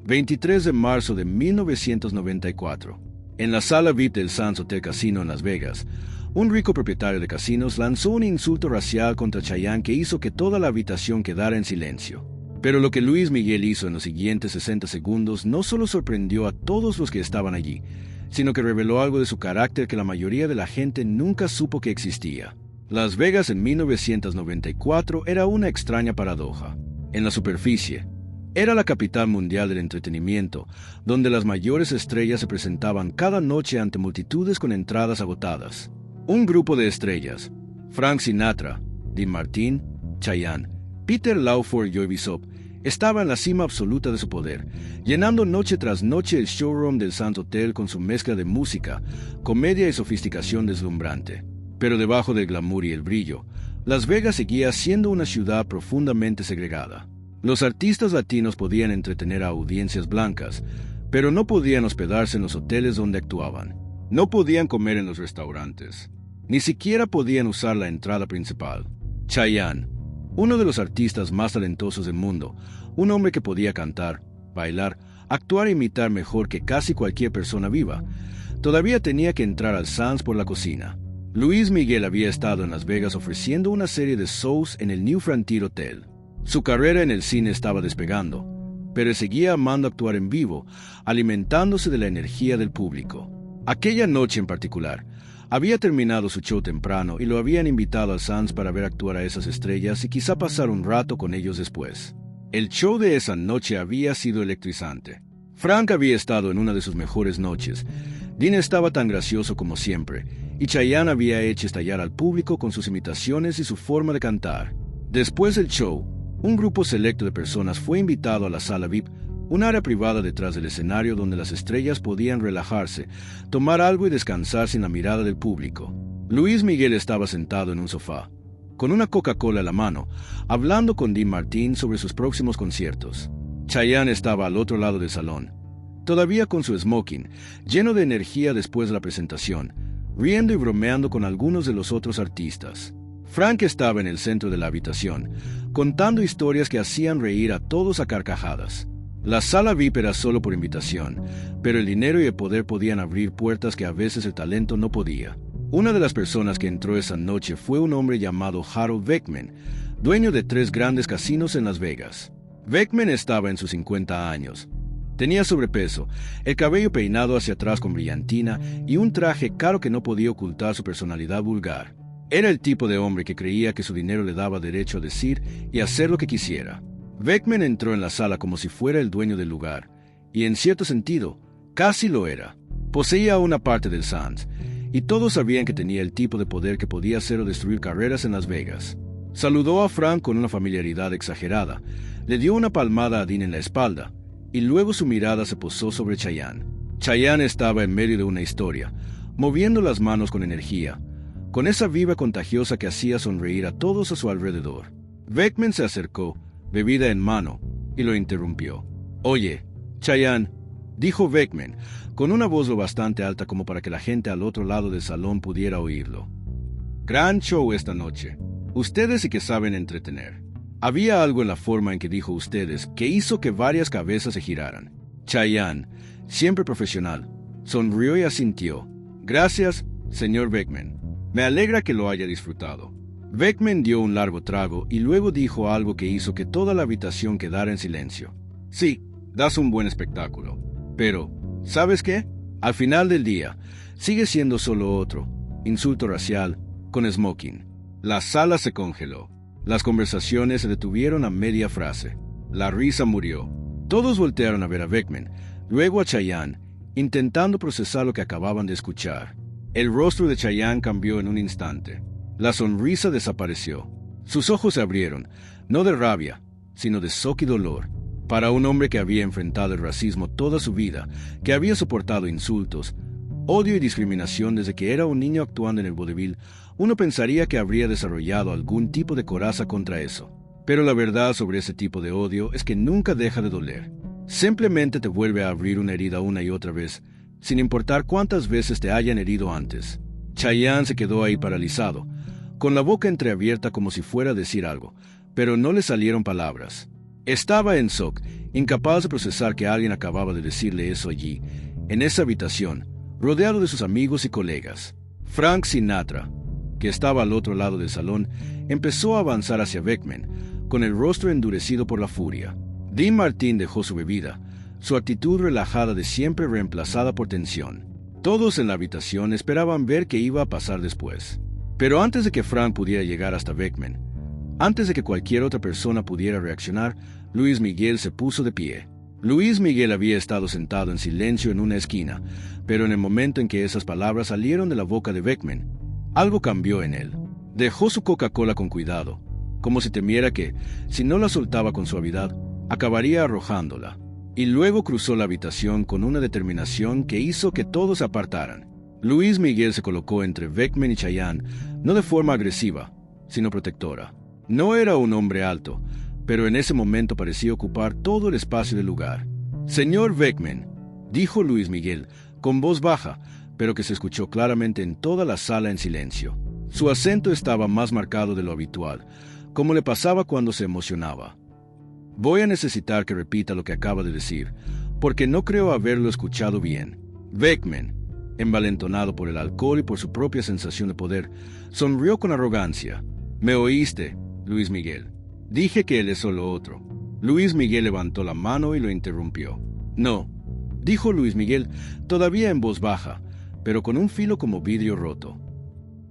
23 de marzo de 1994. En la sala VIP del Sands Hotel Casino en Las Vegas, un rico propietario de casinos lanzó un insulto racial contra Chayanne que hizo que toda la habitación quedara en silencio. Pero lo que Luis Miguel hizo en los siguientes 60 segundos no solo sorprendió a todos los que estaban allí, sino que reveló algo de su carácter que la mayoría de la gente nunca supo que existía. Las Vegas en 1994 era una extraña paradoja. En la superficie, era la capital mundial del entretenimiento, donde las mayores estrellas se presentaban cada noche ante multitudes con entradas agotadas. Un grupo de estrellas, Frank Sinatra, Dean Martin, Chayanne, Peter Lawford y Joey Bishop, estaba en la cima absoluta de su poder, llenando noche tras noche el showroom del Sands Hotel con su mezcla de música, comedia y sofisticación deslumbrante. Pero debajo del glamour y el brillo, Las Vegas seguía siendo una ciudad profundamente segregada. Los artistas latinos podían entretener a audiencias blancas, pero no podían hospedarse en los hoteles donde actuaban. No podían comer en los restaurantes. Ni siquiera podían usar la entrada principal. Chayanne, uno de los artistas más talentosos del mundo, un hombre que podía cantar, bailar, actuar e imitar mejor que casi cualquier persona viva, todavía tenía que entrar al Sands por la cocina. Luis Miguel había estado en Las Vegas ofreciendo una serie de shows en el New Frontier Hotel. Su carrera en el cine estaba despegando, pero seguía amando actuar en vivo, alimentándose de la energía del público. Aquella noche en particular, había terminado su show temprano y lo habían invitado al Sands para ver actuar a esas estrellas y quizá pasar un rato con ellos después. El show de esa noche había sido electrizante. Frank había estado en una de sus mejores noches, Dean estaba tan gracioso como siempre, y Chayanne había hecho estallar al público con sus imitaciones y su forma de cantar. Después del show, un grupo selecto de personas fue invitado a la sala VIP, un área privada detrás del escenario donde las estrellas podían relajarse, tomar algo y descansar sin la mirada del público. Luis Miguel estaba sentado en un sofá, con una Coca-Cola a la mano, hablando con Dean Martin sobre sus próximos conciertos. Chayanne estaba al otro lado del salón, todavía con su smoking, lleno de energía después de la presentación, riendo y bromeando con algunos de los otros artistas. Frank estaba en el centro de la habitación, contando historias que hacían reír a todos a carcajadas. La sala VIP era solo por invitación, pero el dinero y el poder podían abrir puertas que a veces el talento no podía. Una de las personas que entró esa noche fue un hombre llamado Harold Beckman, dueño de 3 grandes casinos en Las Vegas. Beckman estaba en sus 50 años. Tenía sobrepeso, el cabello peinado hacia atrás con brillantina y un traje caro que no podía ocultar su personalidad vulgar. Era el tipo de hombre que creía que su dinero le daba derecho a decir y hacer lo que quisiera. Beckman entró en la sala como si fuera el dueño del lugar, y en cierto sentido, casi lo era. Poseía una parte del Sands, y todos sabían que tenía el tipo de poder que podía hacer o destruir carreras en Las Vegas. Saludó a Frank con una familiaridad exagerada, le dio una palmada a Dean en la espalda, y luego su mirada se posó sobre Chayanne. Chayanne estaba en medio de una historia, moviendo las manos con energía, con esa vibra contagiosa que hacía sonreír a todos a su alrededor. Beckman se acercó, bebida en mano, y lo interrumpió. «Oye, Chayanne», dijo Beckman, con una voz lo bastante alta como para que la gente al otro lado del salón pudiera oírlo. «Gran show esta noche. Ustedes sí que saben entretener». Había algo en la forma en que dijo ustedes que hizo que varias cabezas se giraran. Chayanne, siempre profesional, sonrió y asintió. «Gracias, señor Beckman. Me alegra que lo haya disfrutado». Beckman dio un largo trago y luego dijo algo que hizo que toda la habitación quedara en silencio. «Sí, das un buen espectáculo. Pero, ¿sabes qué? Al final del día, sigue siendo solo otro insulto racial con smoking». La sala se congeló. Las conversaciones se detuvieron a media frase. La risa murió. Todos voltearon a ver a Beckman, luego a Chayanne, intentando procesar lo que acababan de escuchar. El rostro de Chayanne cambió en un instante. La sonrisa desapareció. Sus ojos se abrieron, no de rabia, sino de shock y dolor. Para un hombre que había enfrentado el racismo toda su vida, que había soportado insultos, odio y discriminación desde que era un niño actuando en el vodevil, uno pensaría que habría desarrollado algún tipo de coraza contra eso. Pero la verdad sobre ese tipo de odio es que nunca deja de doler. Simplemente te vuelve a abrir una herida una y otra vez, sin importar cuántas veces te hayan herido antes. Chayanne se quedó ahí paralizado, con la boca entreabierta como si fuera a decir algo, pero no le salieron palabras. Estaba en shock, incapaz de procesar que alguien acababa de decirle eso allí, en esa habitación, rodeado de sus amigos y colegas. Frank Sinatra, que estaba al otro lado del salón, empezó a avanzar hacia Beckman, con el rostro endurecido por la furia. Dean Martin dejó su bebida, su actitud relajada de siempre reemplazada por tensión. Todos en la habitación esperaban ver qué iba a pasar después. Pero antes de que Frank pudiera llegar hasta Beckman, antes de que cualquier otra persona pudiera reaccionar, Luis Miguel se puso de pie. Luis Miguel había estado sentado en silencio en una esquina, pero en el momento en que esas palabras salieron de la boca de Beckman, algo cambió en él. Dejó su Coca-Cola con cuidado, como si temiera que, si no la soltaba con suavidad, acabaría arrojándola. Y luego cruzó la habitación con una determinación que hizo que todos se apartaran. Luis Miguel se colocó entre Beckman y Chayanne, no de forma agresiva, sino protectora. No era un hombre alto, pero en ese momento parecía ocupar todo el espacio del lugar. «Señor Beckman», dijo Luis Miguel, con voz baja, pero que se escuchó claramente en toda la sala en silencio. Su acento estaba más marcado de lo habitual, como le pasaba cuando se emocionaba. «Voy a necesitar que repita lo que acaba de decir, porque no creo haberlo escuchado bien». Beckman, envalentonado por el alcohol y por su propia sensación de poder, sonrió con arrogancia. «¿Me oíste, Luis Miguel? Dije que él es solo otro». Luis Miguel levantó la mano y lo interrumpió. «No», dijo Luis Miguel, todavía en voz baja, pero con un filo como vidrio roto.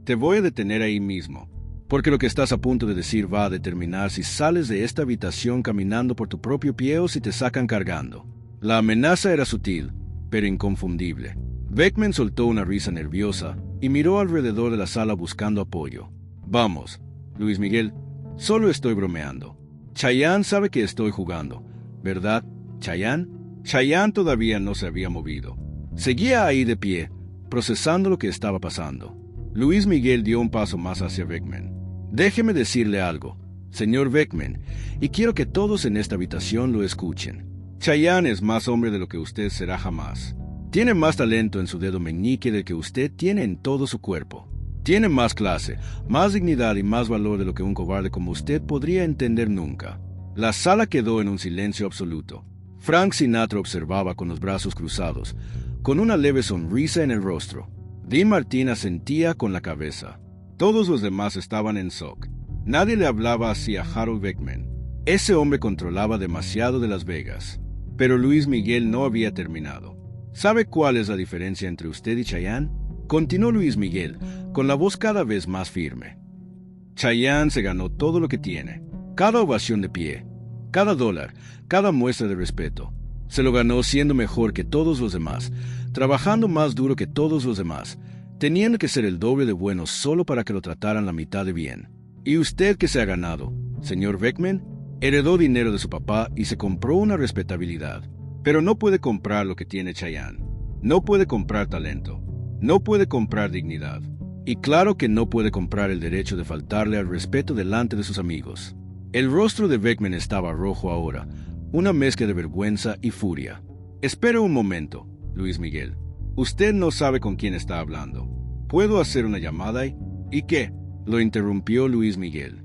«Te voy a detener ahí mismo, porque lo que estás a punto de decir va a determinar si sales de esta habitación caminando por tu propio pie o si te sacan cargando». La amenaza era sutil, pero inconfundible. Beckman soltó una risa nerviosa y miró alrededor de la sala buscando apoyo. «Vamos, Luis Miguel, solo estoy bromeando. Chayanne sabe que estoy jugando, ¿verdad, Chayanne?» Chayanne todavía no se había movido. Seguía ahí de pie, procesando lo que estaba pasando. Luis Miguel dio un paso más hacia Beckman. «Déjeme decirle algo, señor Beckman, y quiero que todos en esta habitación lo escuchen. Chayanne es más hombre de lo que usted será jamás. Tiene más talento en su dedo meñique del que usted tiene en todo su cuerpo. Tiene más clase, más dignidad y más valor de lo que un cobarde como usted podría entender nunca». La sala quedó en un silencio absoluto. Frank Sinatra observaba con los brazos cruzados, con una leve sonrisa en el rostro. Dean Martin asentía con la cabeza. Todos los demás estaban en shock. Nadie le hablaba así a Harold Beckman. Ese hombre controlaba demasiado de Las Vegas. Pero Luis Miguel no había terminado. «¿Sabe cuál es la diferencia entre usted y Chayanne?», continuó Luis Miguel, con la voz cada vez más firme. «Chayanne se ganó todo lo que tiene. Cada ovación de pie, cada dólar, cada muestra de respeto. Se lo ganó siendo mejor que todos los demás, trabajando más duro que todos los demás, teniendo que ser el doble de bueno solo para que lo trataran la mitad de bien. Y usted, que se ha ganado, señor Beckman, heredó dinero de su papá y se compró una respetabilidad. Pero no puede comprar lo que tiene Chayanne. No puede comprar talento. No puede comprar dignidad. Y claro que no puede comprar el derecho de faltarle al respeto delante de sus amigos». El rostro de Beckman estaba rojo ahora, una mezcla de vergüenza y furia. «Espera un momento, Luis Miguel. Usted no sabe con quién está hablando. ¿Puedo hacer una llamada y qué?», lo interrumpió Luis Miguel.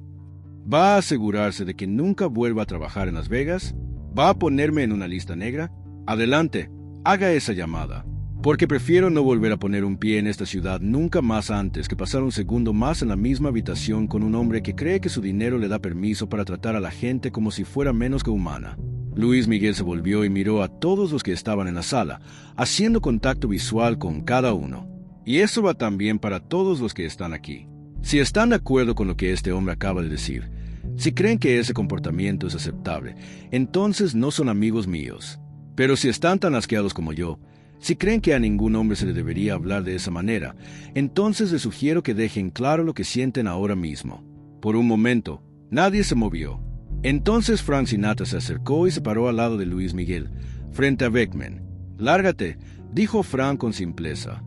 «¿Va a asegurarse de que nunca vuelva a trabajar en Las Vegas? ¿Va a ponerme en una lista negra? Adelante, haga esa llamada. Porque prefiero no volver a poner un pie en esta ciudad nunca más antes que pasar un segundo más en la misma habitación con un hombre que cree que su dinero le da permiso para tratar a la gente como si fuera menos que humana». Luis Miguel se volvió y miró a todos los que estaban en la sala, haciendo contacto visual con cada uno. «Y eso va también para todos los que están aquí. Si están de acuerdo con lo que este hombre acaba de decir, si creen que ese comportamiento es aceptable, entonces no son amigos míos. Pero si están tan asqueados como yo, si creen que a ningún hombre se le debería hablar de esa manera, entonces les sugiero que dejen claro lo que sienten ahora mismo». Por un momento, nadie se movió. Entonces Frank Sinatra se acercó y se paró al lado de Luis Miguel, frente a Beckman. «Lárgate», dijo Frank con simpleza.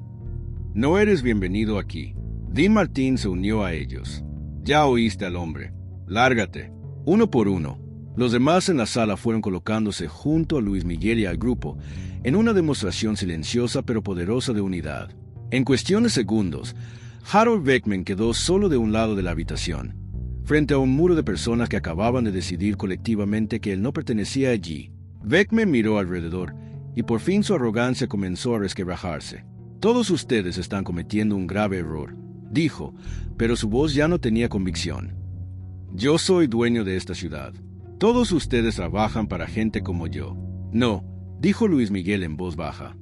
«No eres bienvenido aquí». Dean Martin se unió a ellos. «Ya oíste al hombre. Lárgate». Uno por uno, los demás en la sala fueron colocándose junto a Luis Miguel y al grupo, en una demostración silenciosa pero poderosa de unidad. En cuestión de segundos, Harold Beckman quedó solo de un lado de la habitación, frente a un muro de personas que acababan de decidir colectivamente que él no pertenecía allí. Beckman miró alrededor, y por fin su arrogancia comenzó a resquebrajarse. «Todos ustedes están cometiendo un grave error», dijo, pero su voz ya no tenía convicción. «Yo soy dueño de esta ciudad. Todos ustedes trabajan para gente como yo». «No», dijo Luis Miguel en voz baja.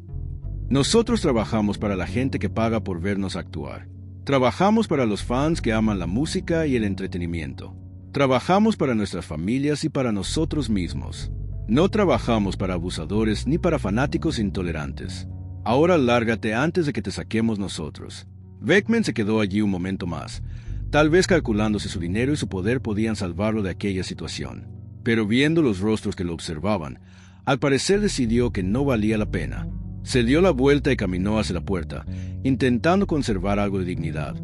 «Nosotros trabajamos para la gente que paga por vernos actuar. Trabajamos para los fans que aman la música y el entretenimiento. Trabajamos para nuestras familias y para nosotros mismos. No trabajamos para abusadores ni para fanáticos intolerantes. Ahora lárgate antes de que te saquemos nosotros». Beckman se quedó allí un momento más, tal vez calculando si su dinero y su poder podían salvarlo de aquella situación. Pero viendo los rostros que lo observaban, al parecer decidió que no valía la pena. Se dio la vuelta y caminó hacia la puerta, intentando conservar algo de dignidad,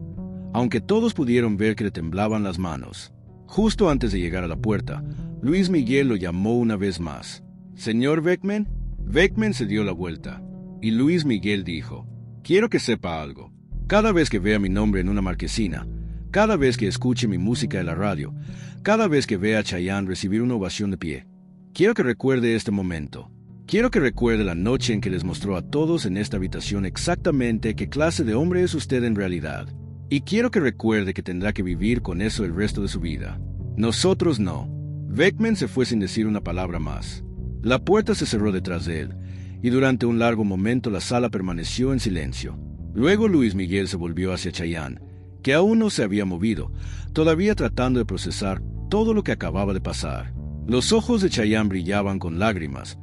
aunque todos pudieron ver que le temblaban las manos. Justo antes de llegar a la puerta, Luis Miguel lo llamó una vez más. «¿Señor Beckman?» Beckman se dio la vuelta, y Luis Miguel dijo: «Quiero que sepa algo. Cada vez que vea mi nombre en una marquesina, cada vez que escuche mi música en la radio, cada vez que vea a Chayanne recibir una ovación de pie, quiero que recuerde este momento. Quiero que recuerde la noche en que les mostró a todos en esta habitación exactamente qué clase de hombre es usted en realidad. Y quiero que recuerde que tendrá que vivir con eso el resto de su vida. Nosotros no». Beckman se fue sin decir una palabra más. La puerta se cerró detrás de él, y durante un largo momento la sala permaneció en silencio. Luego Luis Miguel se volvió hacia Chayanne, que aún no se había movido, todavía tratando de procesar todo lo que acababa de pasar. Los ojos de Chayanne brillaban con lágrimas,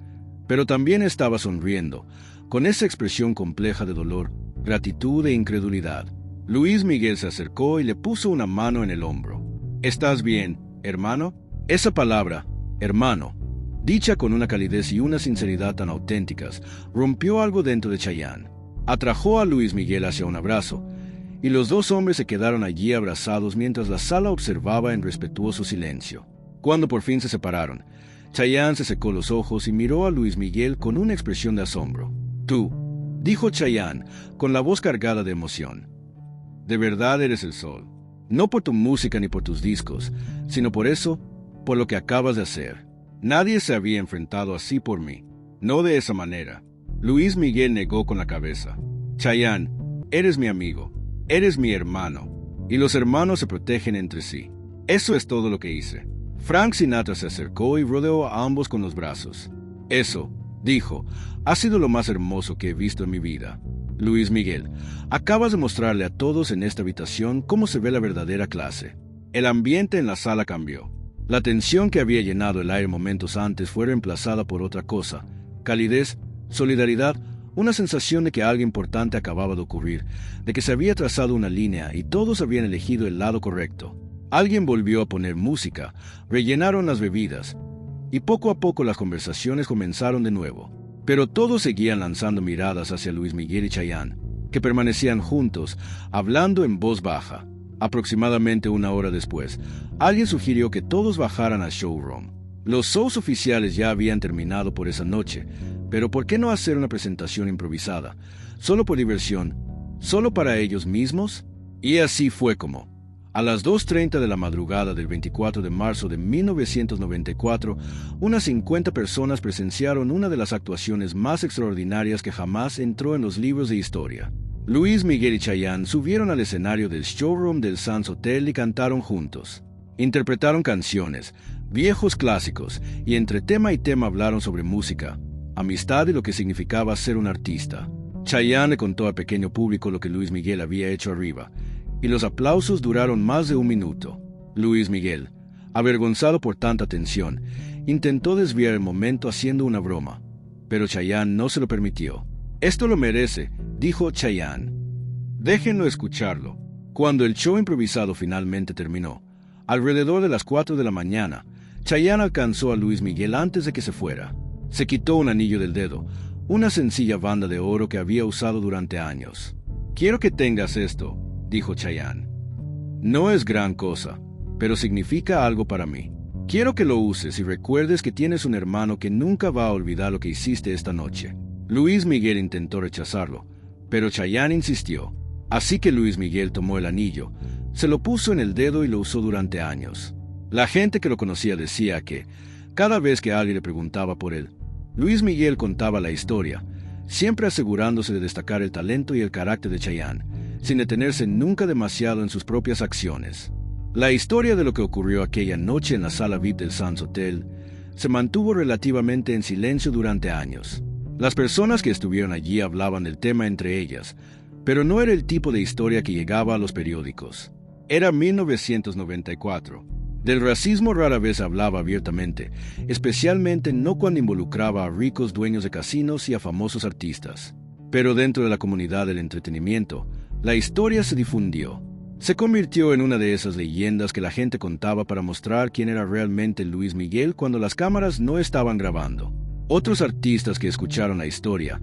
pero también estaba sonriendo, con esa expresión compleja de dolor, gratitud e incredulidad. Luis Miguel se acercó y le puso una mano en el hombro. «¿Estás bien, hermano?» Esa palabra, hermano, dicha con una calidez y una sinceridad tan auténticas, rompió algo dentro de Chayanne. Atrajo a Luis Miguel hacia un abrazo, y los dos hombres se quedaron allí abrazados mientras la sala observaba en respetuoso silencio. Cuando por fin se separaron, Chayanne se secó los ojos y miró a Luis Miguel con una expresión de asombro. «Tú», dijo Chayanne, con la voz cargada de emoción, «de verdad eres el sol. No por tu música ni por tus discos, sino por eso, por lo que acabas de hacer. Nadie se había enfrentado así por mí. No de esa manera». Luis Miguel negó con la cabeza. «Chayanne, eres mi amigo, eres mi hermano, y los hermanos se protegen entre sí. Eso es todo lo que hice». Frank Sinatra se acercó y rodeó a ambos con los brazos. «Eso», dijo, «ha sido lo más hermoso que he visto en mi vida. Luis Miguel, acabas de mostrarle a todos en esta habitación cómo se ve la verdadera clase». El ambiente en la sala cambió. La tensión que había llenado el aire momentos antes fue reemplazada por otra cosa: calidez, solidaridad, una sensación de que algo importante acababa de ocurrir, de que se había trazado una línea y todos habían elegido el lado correcto. Alguien volvió a poner música, rellenaron las bebidas, y poco a poco las conversaciones comenzaron de nuevo. Pero todos seguían lanzando miradas hacia Luis Miguel y Chayanne, que permanecían juntos, hablando en voz baja. Aproximadamente una hora después, alguien sugirió que todos bajaran al showroom. Los shows oficiales ya habían terminado por esa noche, pero ¿por qué no hacer una presentación improvisada? Solo por diversión, solo para ellos mismos. Y así fue como, a las 2:30 de la madrugada del 24 de marzo de 1994, unas 50 personas presenciaron una de las actuaciones más extraordinarias que jamás entró en los libros de historia. Luis Miguel y Chayanne subieron al escenario del showroom del Sands Hotel y cantaron juntos. Interpretaron canciones, viejos clásicos, y entre tema y tema hablaron sobre música, amistad y lo que significaba ser un artista. Chayanne le contó al pequeño público lo que Luis Miguel había hecho arriba, y los aplausos duraron más de un minuto. Luis Miguel, avergonzado por tanta tensión, intentó desviar el momento haciendo una broma, pero Chayanne no se lo permitió. «Esto lo merece», dijo Chayanne. «Déjenlo escucharlo». Cuando el show improvisado finalmente terminó, alrededor de las 4 de la mañana, Chayanne alcanzó a Luis Miguel antes de que se fuera. Se quitó un anillo del dedo, una sencilla banda de oro que había usado durante años. «Quiero que tengas esto», dijo Chayanne. «No es gran cosa, pero significa algo para mí. Quiero que lo uses y recuerdes que tienes un hermano que nunca va a olvidar lo que hiciste esta noche». Luis Miguel intentó rechazarlo, pero Chayanne insistió. Así que Luis Miguel tomó el anillo, se lo puso en el dedo y lo usó durante años. La gente que lo conocía decía que, cada vez que alguien le preguntaba por él, Luis Miguel contaba la historia, siempre asegurándose de destacar el talento y el carácter de Chayanne, sin detenerse nunca demasiado en sus propias acciones. La historia de lo que ocurrió aquella noche en la sala VIP del Sands Hotel se mantuvo relativamente en silencio durante años. Las personas que estuvieron allí hablaban del tema entre ellas, pero no era el tipo de historia que llegaba a los periódicos. Era 1994. Del racismo rara vez hablaba abiertamente, especialmente no cuando involucraba a ricos dueños de casinos y a famosos artistas. Pero dentro de la comunidad del entretenimiento, la historia se difundió. Se convirtió en una de esas leyendas que la gente contaba para mostrar quién era realmente Luis Miguel cuando las cámaras no estaban grabando. Otros artistas que escucharon la historia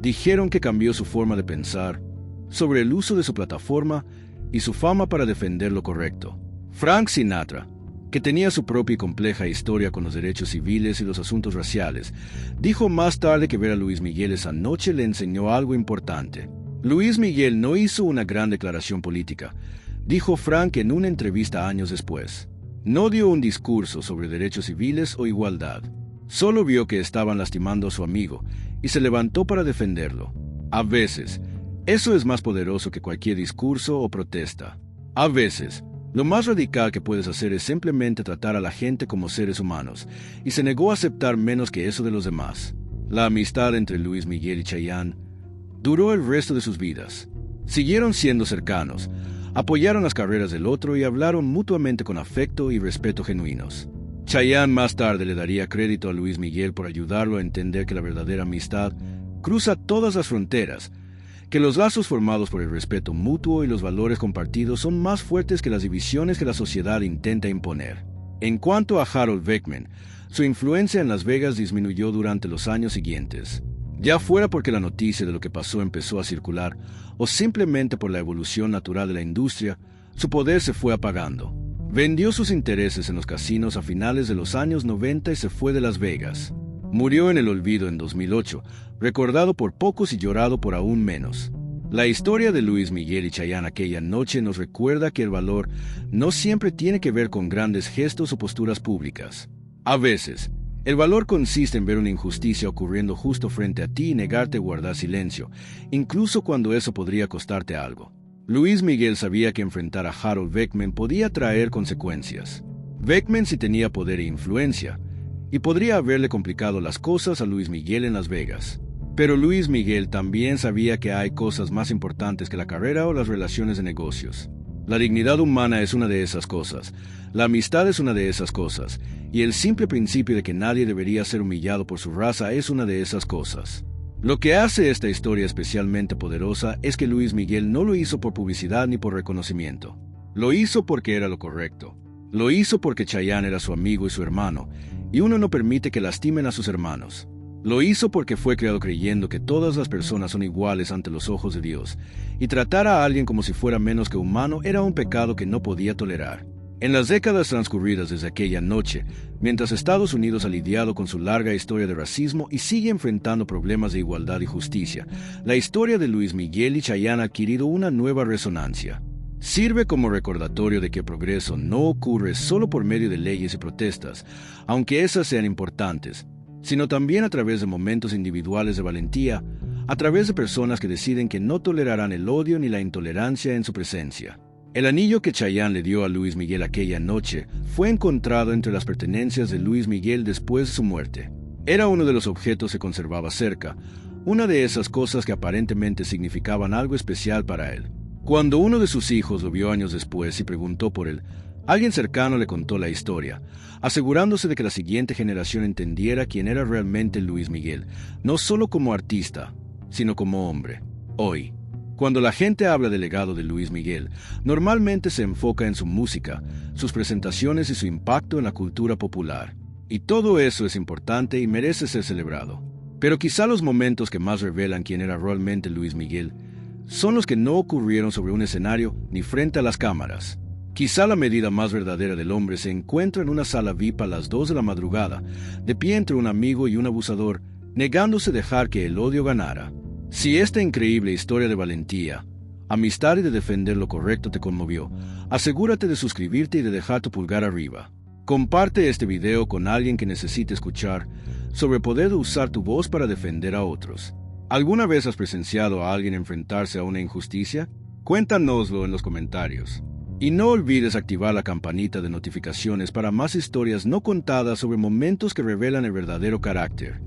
dijeron que cambió su forma de pensar sobre el uso de su plataforma y su fama para defender lo correcto. Frank Sinatra, que tenía su propia y compleja historia con los derechos civiles y los asuntos raciales, dijo más tarde que ver a Luis Miguel esa noche le enseñó algo importante. Luis Miguel no hizo una gran declaración política, dijo Frank en una entrevista años después. No dio un discurso sobre derechos civiles o igualdad. Solo vio que estaban lastimando a su amigo y se levantó para defenderlo. A veces, eso es más poderoso que cualquier discurso o protesta. A veces, lo más radical que puedes hacer es simplemente tratar a la gente como seres humanos, y se negó a aceptar menos que eso de los demás. La amistad entre Luis Miguel y Chayanne duró el resto de sus vidas. Siguieron siendo cercanos, apoyaron las carreras del otro y hablaron mutuamente con afecto y respeto genuinos. Chayanne más tarde le daría crédito a Luis Miguel por ayudarlo a entender que la verdadera amistad cruza todas las fronteras, que los lazos formados por el respeto mutuo y los valores compartidos son más fuertes que las divisiones que la sociedad intenta imponer. En cuanto a Harold Beckman, su influencia en Las Vegas disminuyó durante los años siguientes. Ya fuera porque la noticia de lo que pasó empezó a circular, o simplemente por la evolución natural de la industria, su poder se fue apagando. Vendió sus intereses en los casinos a finales de los años 90 y se fue de Las Vegas. Murió en el olvido en 2008, recordado por pocos y llorado por aún menos. La historia de Luis Miguel y Chayanne aquella noche nos recuerda que el valor no siempre tiene que ver con grandes gestos o posturas públicas. A veces, el valor consiste en ver una injusticia ocurriendo justo frente a ti y negarte a guardar silencio, incluso cuando eso podría costarte algo. Luis Miguel sabía que enfrentar a Harold Beckman podía traer consecuencias. Beckman sí tenía poder e influencia, y podría haberle complicado las cosas a Luis Miguel en Las Vegas. Pero Luis Miguel también sabía que hay cosas más importantes que la carrera o las relaciones de negocios. La dignidad humana es una de esas cosas, la amistad es una de esas cosas, y el simple principio de que nadie debería ser humillado por su raza es una de esas cosas. Lo que hace esta historia especialmente poderosa es que Luis Miguel no lo hizo por publicidad ni por reconocimiento. Lo hizo porque era lo correcto. Lo hizo porque Chayanne era su amigo y su hermano, y uno no permite que lastimen a sus hermanos. Lo hizo porque fue creado creyendo que todas las personas son iguales ante los ojos de Dios, y tratar a alguien como si fuera menos que humano era un pecado que no podía tolerar. En las décadas transcurridas desde aquella noche, mientras Estados Unidos ha lidiado con su larga historia de racismo y sigue enfrentando problemas de igualdad y justicia, la historia de Luis Miguel y Chayanne ha adquirido una nueva resonancia. Sirve como recordatorio de que el progreso no ocurre solo por medio de leyes y protestas, aunque esas sean importantes, sino también a través de momentos individuales de valentía, a través de personas que deciden que no tolerarán el odio ni la intolerancia en su presencia. El anillo que Chayanne le dio a Luis Miguel aquella noche fue encontrado entre las pertenencias de Luis Miguel después de su muerte. Era uno de los objetos que conservaba cerca, una de esas cosas que aparentemente significaban algo especial para él. Cuando uno de sus hijos lo vio años después y preguntó por él, alguien cercano le contó la historia, asegurándose de que la siguiente generación entendiera quién era realmente Luis Miguel, no solo como artista, sino como hombre. Hoy, cuando la gente habla del legado de Luis Miguel, normalmente se enfoca en su música, sus presentaciones y su impacto en la cultura popular. Y todo eso es importante y merece ser celebrado. Pero quizá los momentos que más revelan quién era realmente Luis Miguel son los que no ocurrieron sobre un escenario ni frente a las cámaras. Quizá la medida más verdadera del hombre se encuentra en una sala VIP a las 2 de la madrugada, de pie entre un amigo y un abusador, negándose dejar que el odio ganara. Si esta increíble historia de valentía, amistad y de defender lo correcto te conmovió, asegúrate de suscribirte y de dejar tu pulgar arriba. Comparte este video con alguien que necesite escuchar sobre poder usar tu voz para defender a otros. ¿Alguna vez has presenciado a alguien enfrentarse a una injusticia? Cuéntanoslo en los comentarios. Y no olvides activar la campanita de notificaciones para más historias no contadas sobre momentos que revelan el verdadero carácter